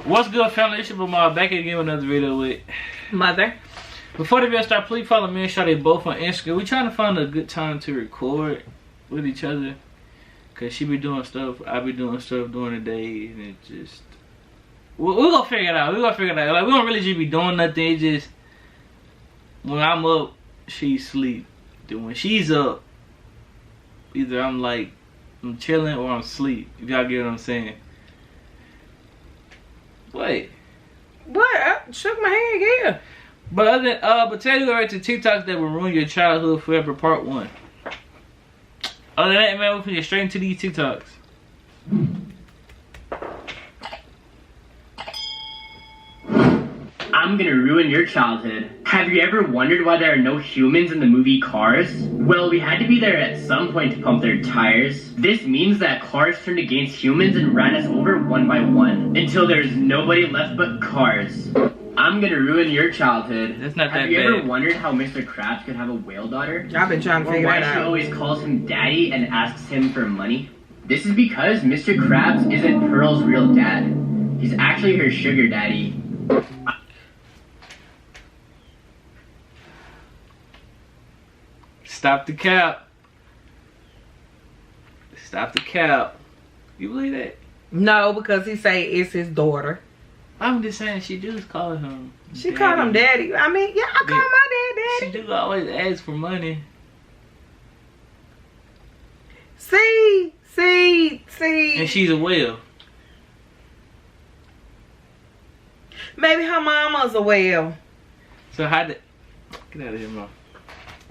What's good, family? It's your Kehe'Mal back again with another video with Mother. Before the video start, please follow me and Shawty both on Instagram. We trying to find a good time to record with each other, cause she be doing stuff, I be doing stuff during the day, and it just we're gonna figure it out. Like, we don't really just be doing nothing. It's just when I'm up, she's asleep. Then when she's up, either I'm chilling or I'm asleep. If y'all get what I'm saying. Wait. What? I shook my head, yeah. But other than, tell you right to Tik Toks that will ruin your childhood forever, part 1. Other than that, man, we'll get straight into these Tik Toks. I'm gonna ruin your childhood. Have you ever wondered why there are no humans in the movie Cars? Well, we had to be there at some point to pump their tires. This means that cars turned against humans and ran us over one by one, until there's nobody left but cars. I'm gonna ruin your childhood. That's not that bad. Have you ever wondered how Mr. Krabs could have a whale daughter? I've been trying to figure Or why that she out. always calls him daddy and asks him for money? This is because Mr. Krabs isn't Pearl's real dad. He's actually her sugar daddy. Stop the cap. Stop the cap. You believe that? No, because he say it's his daughter. I'm just saying she does call him. She called him daddy. I mean, yeah, I call my dad She daddy. do always ask for money. See. And she's a whale. Maybe her mama's a whale. So how did... Get out of here, Mom.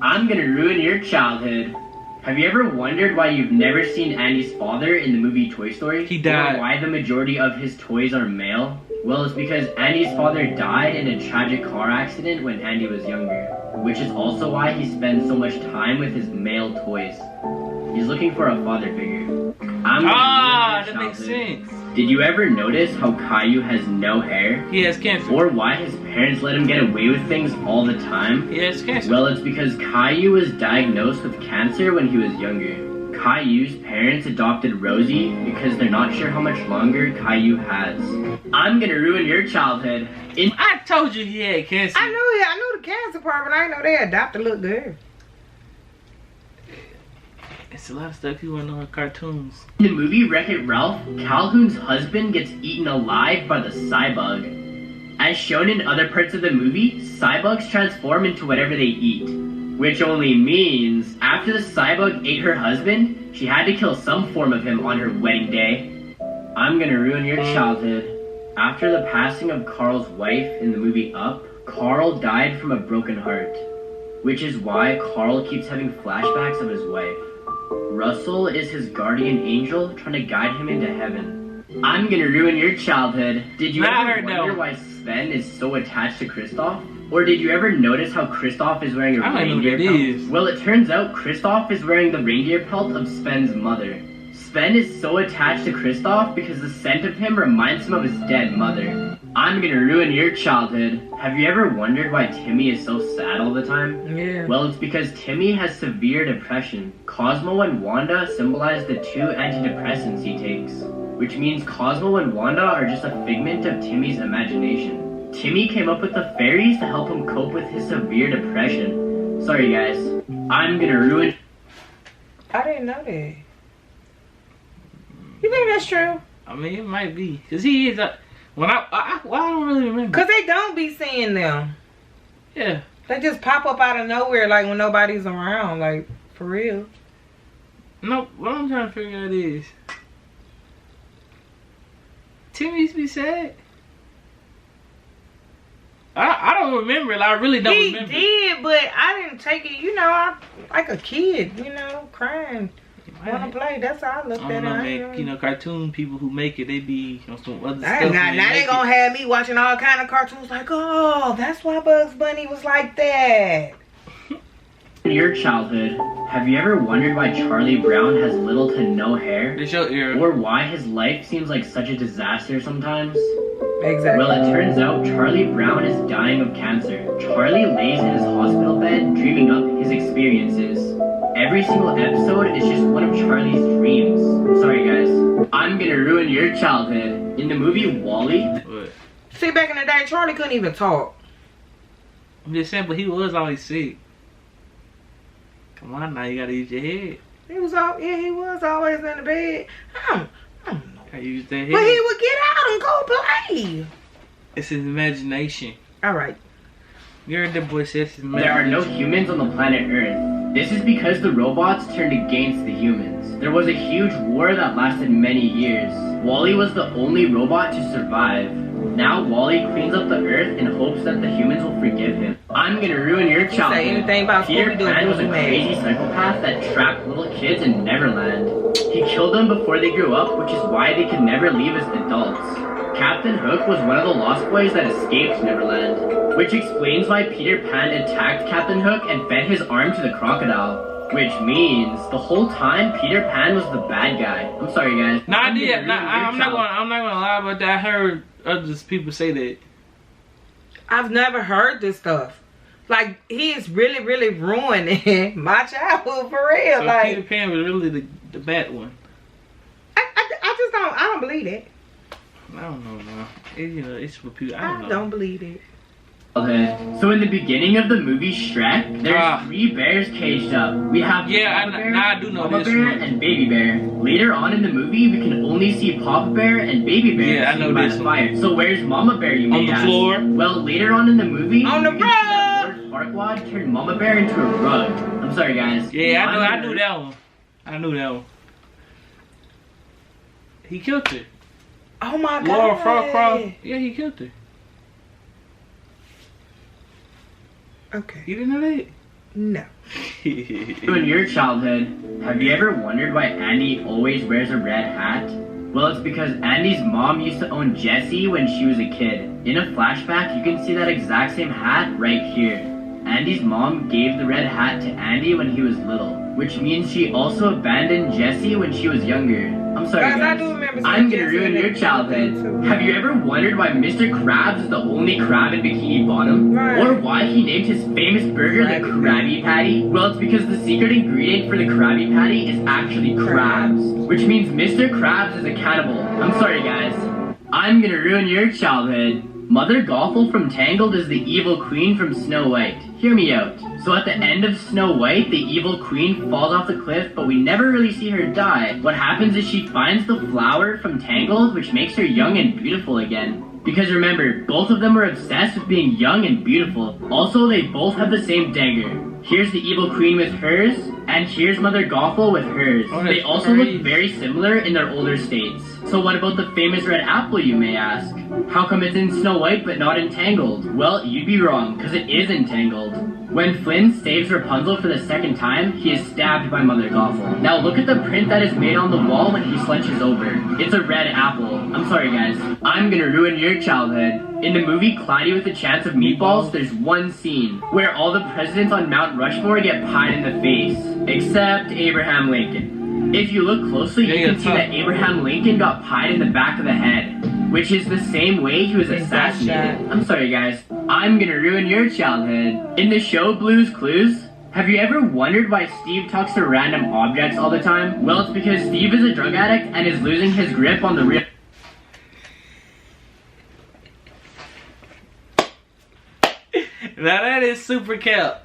I'm gonna ruin your childhood. Have you ever wondered why you've never seen Andy's father in the movie Toy Story? He died. Or why the majority of his toys are male? Well, it's because Andy's father died in a tragic car accident when Andy was younger, which is also why he spends so much time with his male toys. He's looking for a father figure. I'm gonna ruin your that makes childhood. sense. Did you ever notice how Caillou has no hair? He has cancer. Or why his parents let him get away with things all the time? He has cancer. Well, it's because Caillou was diagnosed with cancer when he was younger. Caillou's parents adopted Rosie because they're not sure how much longer Caillou has. I'm gonna ruin your childhood. I told you he had cancer. I knew the cancer part, but I didn't know they adopted a little girl. It's a lot of stuff you want to know in cartoons. In the movie Wreck-It Ralph, Calhoun's husband gets eaten alive by the cybug. As shown in other parts of the movie, cybugs transform into whatever they eat. Which only means, after the cybug ate her husband, she had to kill some form of him on her wedding day. I'm gonna ruin your childhood. After the passing of Carl's wife in the movie Up, Carl died from a broken heart. Which is why Carl keeps having flashbacks of his wife. Russell is his guardian angel trying to guide him into heaven. I'm gonna ruin your childhood. Did you ever wonder why Sven is so attached to Kristoff? Or did you ever notice how Kristoff is wearing a reindeer pelt? Well, it turns out Kristoff is wearing the reindeer pelt of Sven's mother. Sven is so attached to Kristoff because the scent of him reminds him of his dead mother. I'm gonna ruin your childhood. Have you ever wondered why Timmy is so sad all the time? Yeah. Well, it's because Timmy has severe depression. Cosmo and Wanda symbolize the 2 antidepressants he takes, which means Cosmo and Wanda are just a figment of Timmy's imagination. Timmy came up with the fairies to help him cope with his severe depression. Sorry guys, I'm gonna ruin... I didn't know that. You think that's true? I mean, it might be. Because he is a... Well, I don't really remember. Because they don't be seeing them. Yeah. They just pop up out of nowhere, like, when nobody's around. Like, for real. No, what I'm trying to figure out is... Timmy used to be sad. I don't remember it. I really don't remember. He did, but I didn't take it, you know, like a kid, you know, crying. Want to play? That's how I looked at it. Man, you know, cartoon people who make it, they be on some other Now stuff. they gonna have me watching all kind of cartoons like, oh, that's why Bugs Bunny was like that. In your childhood, have you ever wondered why Charlie Brown has little to no hair? It's your ear. Or why his life seems like such a disaster sometimes? Exactly. Well, it turns out Charlie Brown is dying of cancer. Charlie lays in his hospital bed dreaming up his experiences. Every single episode is just one of Charlie's dreams. I'm sorry guys, I'm gonna ruin your childhood. In the movie WALL-E, What? See, back in the day, Charlie couldn't even talk. I'm just saying, but he was always sick. Come on now, you gotta use your head. He was always in the bed. I don't know. I use that head. But he would get out and go play. It's his imagination. All right. You heard that boy says his imagination. there are no humans on the planet Earth. This is because the robots turned against the humans. There was a huge war that lasted many years. WALL-E was the only robot to survive. Now WALL-E cleans up the earth in hopes that the humans will forgive him. I'm gonna ruin your childhood. Say anything about Peter Scooby-Doo, Pan was a Scooby-Doo. crazy psychopath that trapped little kids in Neverland. He killed them before they grew up, which is why they could never leave as adults. Captain Hook was one of the Lost Boys that escaped Neverland, which explains why Peter Pan attacked Captain Hook and fed his arm to the crocodile. Which means the whole time Peter Pan was the bad guy. I'm sorry, guys. Nah, I'm I did. gonna Nah, ruin your I'm not childhood. gonna lie about that. I heard other people say that. I've never heard this stuff. Like, he is really, really ruining my childhood for real. So like, Peter Pan was really the bad one. I don't believe it. I don't know, man. It's for people. I I don't know. don't believe it. Okay. So in the beginning of the movie Shrek, there's Ah. 3 bears caged up. We have Yeah, Papa I Bear, do know Mama this Bear, one. and Baby Bear. Later on in the movie, we can only see Papa Bear and Baby Bear Yeah, I know sitting by this the one. fire. So where's Mama Bear, you may On the ask? floor. Well, later on in the movie, On the you can see that Lord Farquaad turned Mama Bear into a rug. I'm sorry, guys. Yeah, I I'm knew gonna- that one. I knew that one. He killed her. Oh my God. Laura Farquaad. Yeah, he killed her. Okay. You didn't know that? No. In your childhood, have you ever wondered why Andy always wears a red hat? Well, it's because Andy's mom used to own Jessie when she was a kid. In a flashback, you can see that exact same hat right here. Andy's mom gave the red hat to Andy when he was little, which means she also abandoned Jessie when she was younger. I'm sorry, Guys, I guys. do remember I'm seeing gonna Jessie ruin in your the childhood. too. Have you ever wondered why Mr. Krabs is the only crab in Bikini Bottom? Right. Or why he named his famous burger the Krabby Patty? Well, it's because the secret ingredient for the Krabby Patty is actually crabs, which means Mr. Krabs is a cannibal. I'm sorry, guys. I'm gonna ruin your childhood. Mother Gothel from Tangled is the evil queen from Snow White. Hear me out. So at the end of Snow White, the evil queen falls off the cliff, but we never really see her die. What happens is she finds the flower from Tangled, which makes her young and beautiful again. Because remember, both of them were obsessed with being young and beautiful. Also, they both have the same dagger. Here's the evil queen with hers, and here's Mother Gothel with hers. Oh, They that's also crazy. look very similar in their older states. So what about the famous red apple, you may ask? How come it's in Snow White but not in Tangled? Well, you'd be wrong, because it is in Tangled. When Flynn saves Rapunzel for the second time, he is stabbed by Mother Gothel. Now look at the print that is made on the wall when he slouches over. It's a red apple. I'm sorry, guys. I'm gonna ruin your childhood. In the movie Clyde with a Chance of Meatballs, there's one scene where all the presidents on Mount Rushmore get pied in the face, except Abraham Lincoln. If you look closely, you can see that Abraham Lincoln got pied in the back of the head, which is the same way he was assassinated. I'm sorry, guys. I'm gonna ruin your childhood. In the show Blue's Clues, have you ever wondered why Steve talks to random objects all the time? Well, it's because Steve is a drug addict and is losing his grip on the real. Now that is super cap.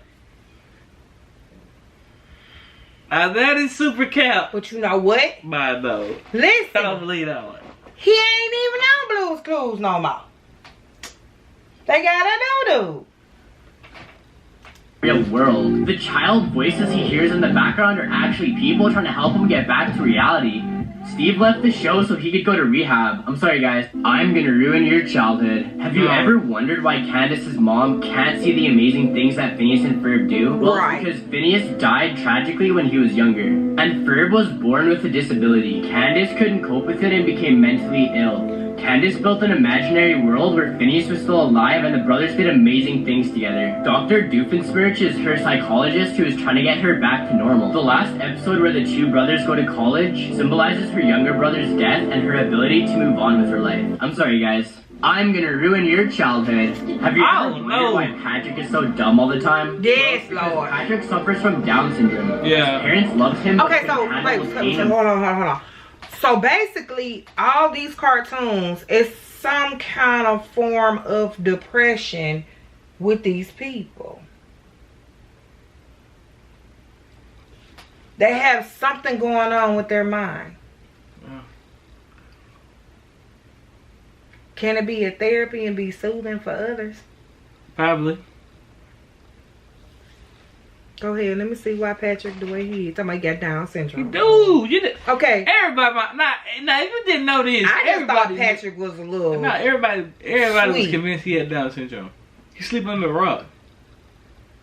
Now that is super cap. But you know what? My no. I don't Listen, believe that one. he ain't even on Blue's Clues no more. They got a doo-doo. Real world. The child voices he hears in the background are actually people trying to help him get back to reality. Steve left the show so he could go to rehab. I'm sorry, guys. I'm gonna ruin your childhood. Have you No. ever wondered why Candace's mom can't see the amazing things that Phineas and Ferb do? Well, Right. because Phineas died tragically when he was younger, and Ferb was born with a disability. Candace couldn't cope with it and became mentally ill. Candace built an imaginary world where Phineas was still alive and the brothers did amazing things together. Dr. Doofenshmirtz is her psychologist who is trying to get her back to normal. The last episode where the two brothers go to college symbolizes her younger brother's death and her ability to move on with her life. I'm sorry, guys. I'm gonna ruin your childhood. Have you I ever don't wondered know. why Patrick is so dumb all the time? Yes, Because Lord. Patrick suffers from Down syndrome. Yeah. His parents loved him. but Okay, so couldn't handle wait, the pain so of hold on. So basically, all these cartoons is some kind of form of depression with these people. They have something going on with their mind. Yeah. Can it be a therapy and be soothing for others? Probably. Go ahead. Let me see why Patrick the way he is. Somebody got Down syndrome. Dude, you did. Okay. Everybody, nah, if you didn't know this, I just thought everybody, Patrick was a little. nah, everybody was sweet. convinced he had Down syndrome. He sleep under a rock.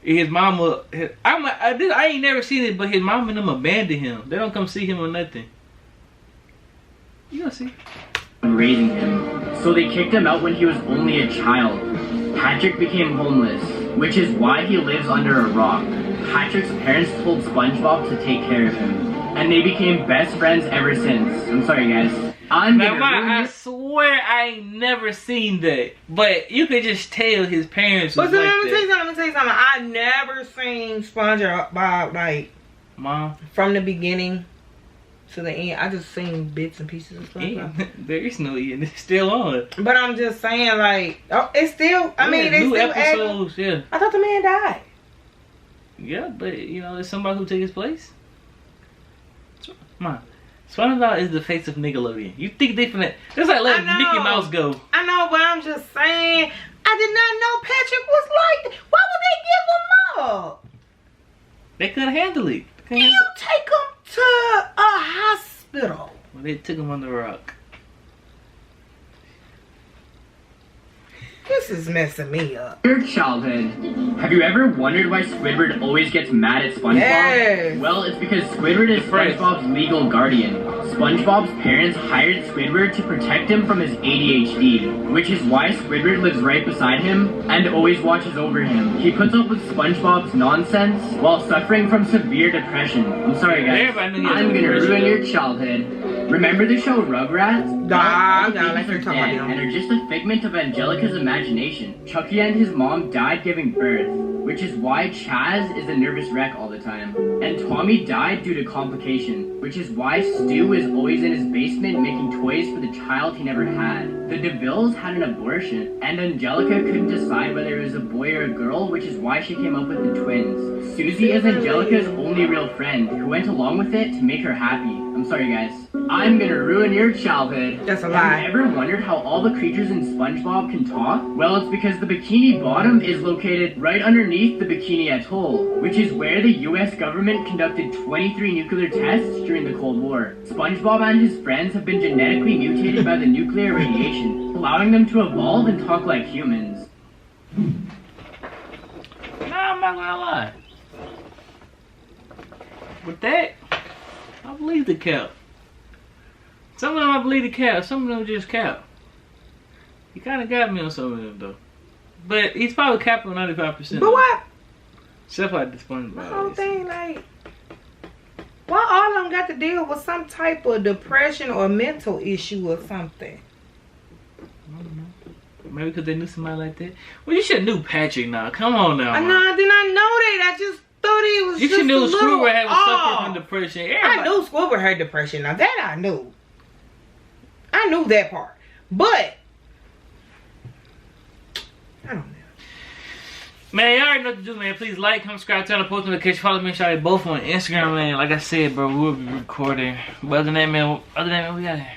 His mama, I ain't never seen it, but his mom and them abandoned him. They don't come see him or nothing. You gonna see? Raising him, so they kicked him out when he was only a child. Patrick became homeless, which is why he lives under a rock. Patrick's parents told SpongeBob to take care of him, and they became best friends ever since. I'm sorry, guys. I swear I ain't never seen that, but you could just tell his parents was But like let me tell that. you something. I never seen SpongeBob like Mom, from the beginning to the end. I just seen bits and pieces of SpongeBob. there is no end. It's still on. But I'm just saying, like, oh, it's still. I mean, Yeah, it's new still episodes. Yeah, I thought the man died. yeah, but you know, there's somebody who took his place. Come on. SpongeBob is the face of Nickelodeon. You think they finna... It's like letting I know. Mickey Mouse go. I know, but I'm just saying, I did not know Patrick was like that. Why would they give him up? They couldn't handle it. Can you take him to a hospital? Well, they took him on the rock. This is messing me up. Your childhood. Have you ever wondered why Squidward always gets mad at SpongeBob? Yes. Well, it's because Squidward is SpongeBob's legal guardian. SpongeBob's parents hired Squidward to protect him from his ADHD, which is why Squidward lives right beside him and always watches over him. He puts up with SpongeBob's nonsense while suffering from severe depression. I'm sorry, guys. Everybody knew he had I'm gonna depression, ruin though. your childhood. Remember the show Rugrats? Nah, All the let's babies talk are dead about and them. are just a figment of Angelica's imagination. Chucky and his mom died giving birth, which is why Chaz is a nervous wreck all the time. And Tommy died due to complication, which is why Stu is always in his basement making toys for the child he never had. The DeVilles had an abortion, and Angelica couldn't decide whether it was a boy or a girl, which is why she came up with the twins. Susie is Angelica's only real friend, who went along with it to make her happy. I'm sorry, guys. I'm gonna ruin your childhood. That's a Have lie. you ever wondered how all the creatures in SpongeBob can talk? Well, it's because the Bikini Bottom is located right underneath the Bikini Atoll, which is where the US government conducted 23 nuclear tests during the Cold War. SpongeBob and his friends have been genetically mutated by the nuclear radiation, allowing them to evolve and talk like humans. Nah, I'm not gonna lie. With that, I believe the cap. Some of them I believe the cap, some of them just cap. He kind of got me on some of them though. But he's probably capping on 95%. But what? Except like the SpongeBob. The whole thing, like, why all of them got to deal with some type of depression or mental issue or something? I don't know. Maybe because they knew somebody like that. Well, you should have knew Patrick now. Come on now. I man. know, I did not know that. I just thought he was You just should know a little Squidward had off. suffered from depression. Everybody. I knew Squidward had depression. Now that I knew. I knew that part. But I don't know. Man, y'all already know what to do, man. Please like, comment, subscribe, turn on post notifications, follow me and Shawty both on Instagram, man. Like I said, bro, we'll be recording. But other than that, man, we got here.